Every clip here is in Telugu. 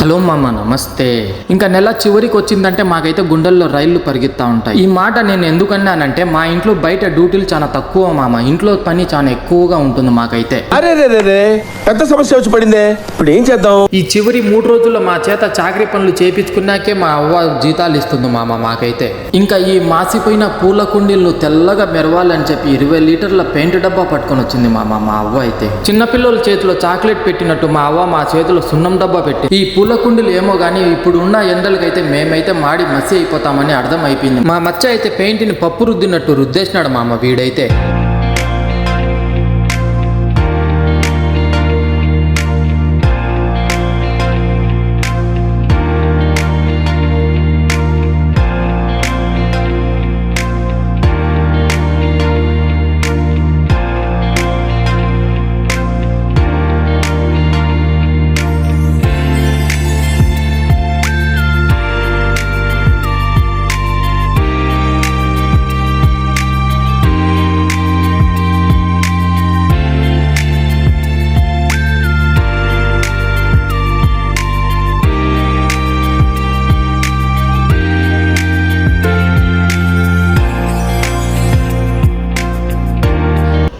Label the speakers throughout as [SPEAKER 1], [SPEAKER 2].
[SPEAKER 1] హలో మామ నమస్తే. ఇంకా నెల చివరికి వచ్చిందంటే మాకైతే గుండెల్లో రైళ్లు పరిగెత్తా ఉంటాయి. ఈ మాట నేను ఎందుకన్నానంటే మా ఇంట్లో బయట డ్యూటీలు చాలా తక్కువ మామ, ఇంట్లో పని చాలా ఎక్కువగా ఉంటుంది మాకైతే.
[SPEAKER 2] అరే పెద్ద సమస్య వచ్చి పడిందే, ఇప్పుడు ఏం చేద్దాం?
[SPEAKER 1] ఈ చివరి 3 రోజుల్లో మా చేత చాకరీ పనులు చేపించుకున్నాకే మా అవ్వ జీతాలు ఇస్తుంది మామ మాకైతే. ఇంకా ఈ మాసిపోయిన పూల కుండీలు తెల్లగా మెరవాలని చెప్పి 20 లీటర్ల పెయింట్ డబ్బా పట్టుకొని వచ్చింది మా అవ్వ అయితే. చిన్నపిల్లల చేతిలో చాక్లెట్ పెట్టినట్టు మా అవ్వ మా చేతిలో సున్నం డబ్బా పెట్టి ఈ పూల కుండీలు ఏమో గానీ ఇప్పుడు ఉన్న ఎండలకైతే మేమైతే మాడి మసి అయిపోతామని అర్థం అయిపోయింది. మా మచ్చ అయితే పెయింట్ని పప్పు రుద్దినట్టు రుద్దేసినాడు మామ వీడైతే.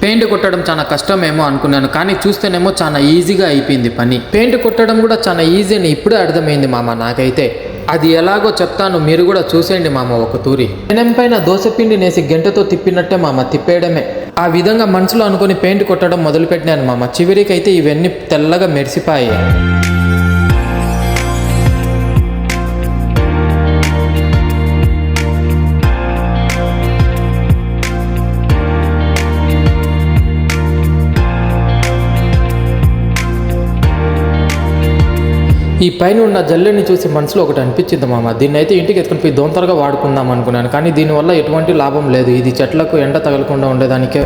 [SPEAKER 1] పెయింట్ కొట్టడం చాలా కష్టమేమో అనుకున్నాను, కానీ చూస్తేనేమో చాలా ఈజీగా అయిపోయింది పని. పెయింట్ కొట్టడం కూడా చాలా ఈజీ అని ఇప్పుడే అర్థమైంది మామ నాకైతే. అది ఎలాగో చెప్తాను, మీరు కూడా చూసేయండి మామ ఒక తూరి. పెనం పైన దోసపిండి నేసి గంటతో తిప్పినట్టే మామ తిప్పేయడమే. ఆ విధంగా మనసులో అనుకుని పెయింట్ కొట్టడం మొదలుపెట్టినాను మామ. చివరికైతే ఇవన్నీ తెల్లగా మెరిసిపోయాయి. ఈ పైన ఉన్న జల్లెని చూసి మనసులో ఒకటి అనిపించింది మామ, దీన్ని అయితే ఇంటికి ఎత్తుకుని పోయి దోంతరగా వాడుకుందాం అనుకున్నాను. కానీ దీనివల్ల ఎటువంటి లాభం లేదు, ఇది చెట్లకు ఎండ తగలకుండా ఉండేదానికే.